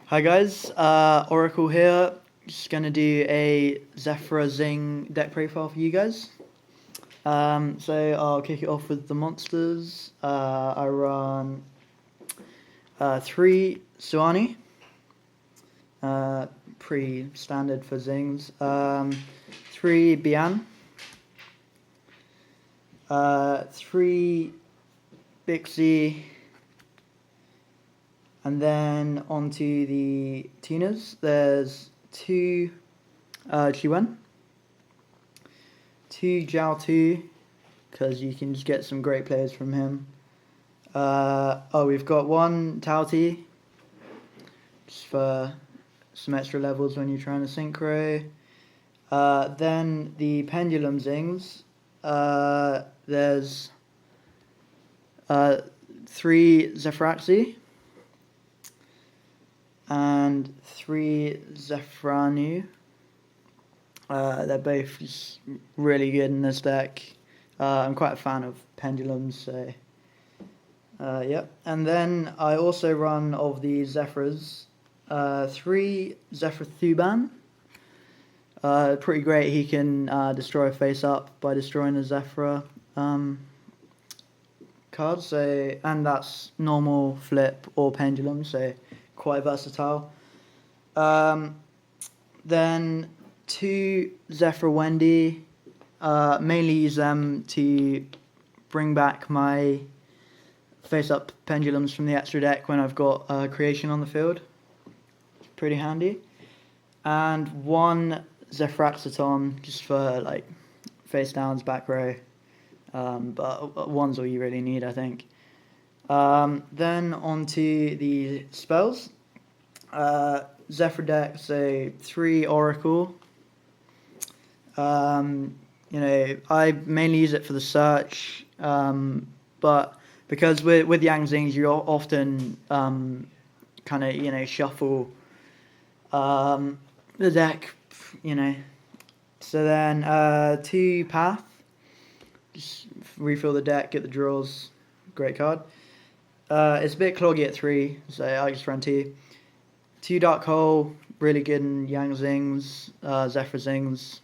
Hi guys, Oracle here. Just gonna do a Zefra Zing deck profile for you guys. So I'll kick it off with the monsters. I run 3 Suani, pretty standard for Zings. 3 Bian, 3 Bixie. And then onto the tuners, there's 2 Chiwen, 2 Jiao 2, because you can just get some great plays from him. We've got 1 Tauti, just for some extra levels when you're trying to synchro. Then the Pendulum Zings, there's 3 Zefraxi, and 3 Zefranu. They're both just really good in this deck. I'm quite a fan of pendulums, so yep. And then I also run of the Zephyrs, 3 Zephyr Thuban. Pretty great. He can destroy a face up by destroying a Zephyr card. So, and that's normal, flip, or pendulum. So quite versatile. Then 2 Zephyr Wendy, mainly use them to bring back my face-up pendulums from the extra deck when I've got creation on the field. Pretty handy. And 1 Zephyraxaton, just for like face downs, back row. But one's all you really need, I think. Then onto the spells. Zefra Deck, so 3 Oracle. I mainly use it for the search, but because with Yang Zings, you often kind of shuffle the deck, So then 2 Path, just refill the deck, get the draws, great card. It's a bit cloggy at 3, so I just run 2. 2 Dark Hole, really good in Yang Zings, Zefra Zings,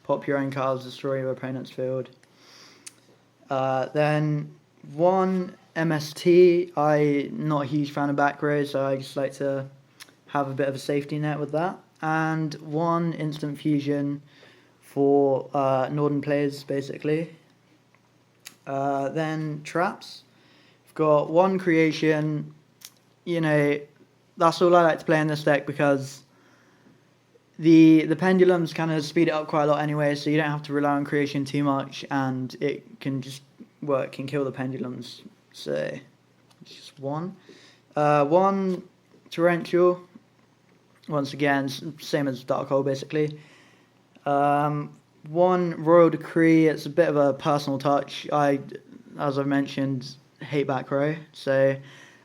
pop your own cards, destroy your opponent's field. Then 1 MST, I'm not a huge fan of back row, so I just like to have a bit of a safety net with that. And 1 Instant Fusion for Northern players, basically. Then Traps. I've got 1 Creation, that's all I like to play in this deck because the pendulums kind of speed it up quite a lot anyway, so you don't have to rely on creation too much, and it can just work and kill the pendulums. So it's just 1. 1 Torrential, once again, same as Dark Hole basically. 1 Royal Decree, it's a bit of a personal touch. As I've mentioned, hate back row, so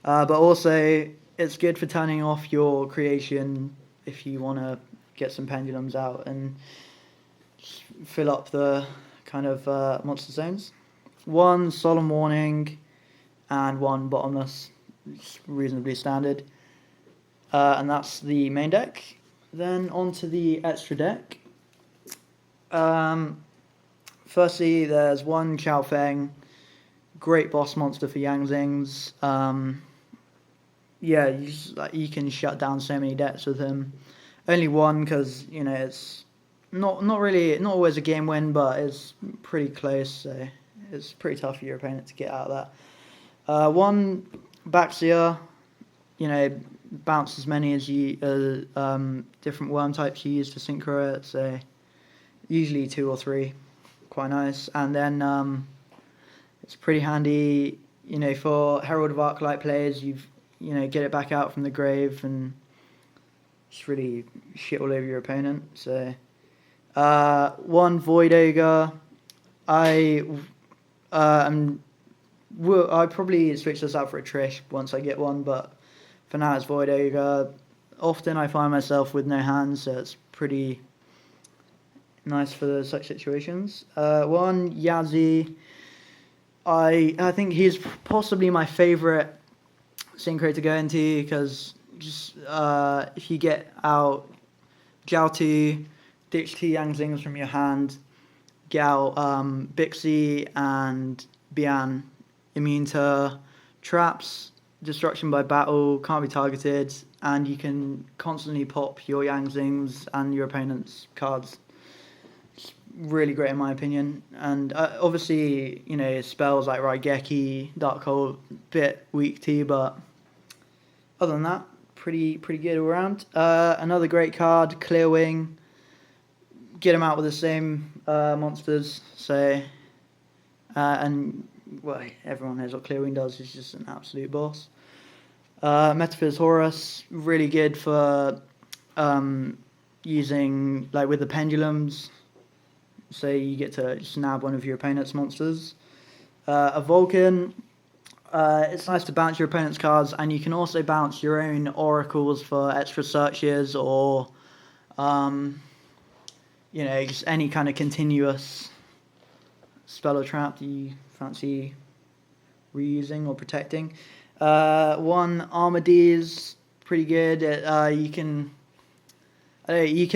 but also it's good for turning off your creation if you want to get some pendulums out and fill up the kind of monster zones. 1 Solemn Warning and 1 Bottomless, it's reasonably standard. And that's the main deck. Then onto the extra deck. Firstly, there's 1 Chao Feng, great boss monster for Yang Zings. You can shut down so many decks with him. Only 1 because it's not always a game win, but it's pretty close, so it's pretty tough for your opponent to get out of that. 1 Baxia, bounce as many as you different worm types you use to synchro it, so usually 2 or 3, quite nice. And then it's pretty handy, for Herald of Arclight players. Get it back out from the grave and just really shit all over your opponent. So 1 Void Ogre. I'd probably switch this out for a Trish once I get 1, but for now it's Void Ogre. Often I find myself with no hands, so it's pretty nice for such situations. 1 Yazi. I think he's possibly my favourite synchro to go into because just if you get out Jiao ditch 2 Yang Zings from your hand, get out Bixie and Bian, immune to traps, destruction by battle, can't be targeted, and you can constantly pop your Yang Zings and your opponent's cards. It's really great in my opinion. And obviously, you know, spells like Raigeki, Dark Hole, bit weak too, but other than that, pretty good all around. Another great card, Clear Wing. Get them out with the same monsters. So, and well, everyone knows what Clear Wing does. It's just an absolute boss. Metaphys Horus, really good for using like with the pendulums. So you get to just nab one of your opponent's monsters. A Vulcan. It's nice to bounce your opponent's cards, and you can also bounce your own oracles for extra searches or, you know, just any kind of continuous spell or trap that you fancy reusing or protecting. One Armades, pretty good. You can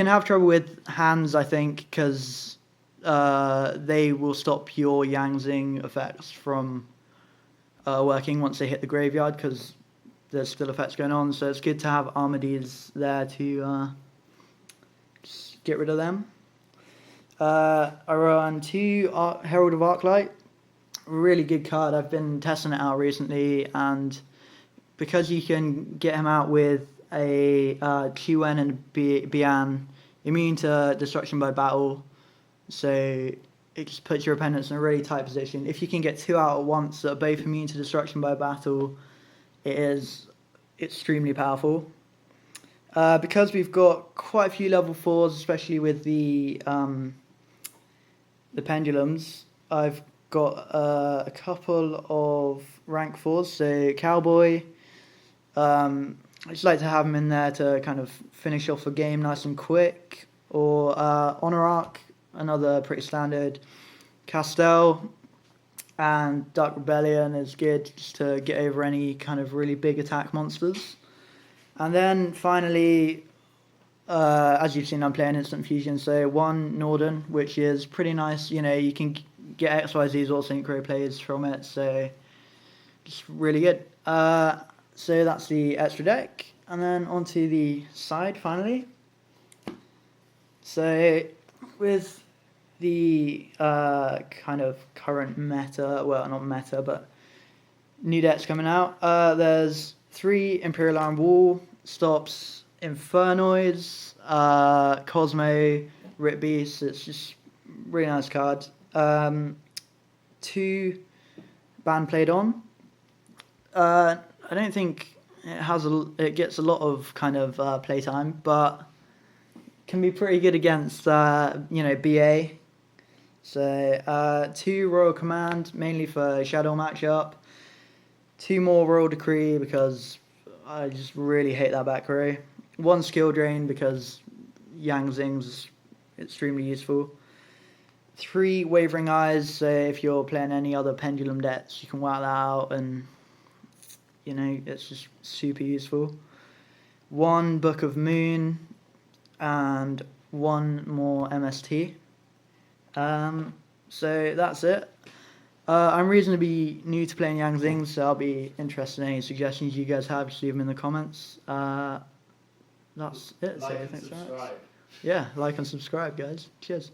have trouble with hands, I think, because they will stop your Yang Zing effects from working once they hit the graveyard, because there's still effects going on. So it's good to have Armades there to just get rid of them. I run 2 Herald of Arclight. Really good card. I've been testing it out recently, and because you can get him out with a QN and Bian, immune to destruction by battle, so it just puts your opponents in a really tight position. If you can get 2 out at once that are both immune to destruction by battle, it is extremely powerful. Because we've got quite a few level 4s, especially with the pendulums, I've got a couple of rank 4s. So Cowboy, I just like to have them in there to kind of finish off a game nice and quick. Or Honor Arc, another pretty standard. Castell and Dark Rebellion is good just to get over any kind of really big attack monsters. And then finally, as you've seen, I'm playing Instant Fusion, so 1 Norden, which is pretty nice. You know, you can get XYZ's or Synchro plays from it, so just really good. So that's the extra deck, and then onto the side finally. So with the kind of current meta, well, not meta, but new decks coming out, there's 3 Imperial Iron Wall, stops Infernoids, Cosmo, Rip Beast. It's just really nice card. 2 Band Played On. I don't think it gets a lot of kind of playtime, but can be pretty good against you know, BA. So 2 Royal Command, mainly for Shadow matchup. 2 more Royal Decree because I just really hate that back row. 1 Skill Drain because Yang Zing's extremely useful. 3 Wavering Eyes, so if you're playing any other Pendulum decks, you can whack that out, and you know, it's just super useful. 1 Book of Moon, and 1 more MST. So that's it. I'm reasonably new to playing Yang Zing, so I'll be interested in any suggestions you guys have. Just leave them in the comments. That's it. Like and subscribe. Yeah, like and subscribe, guys. Cheers.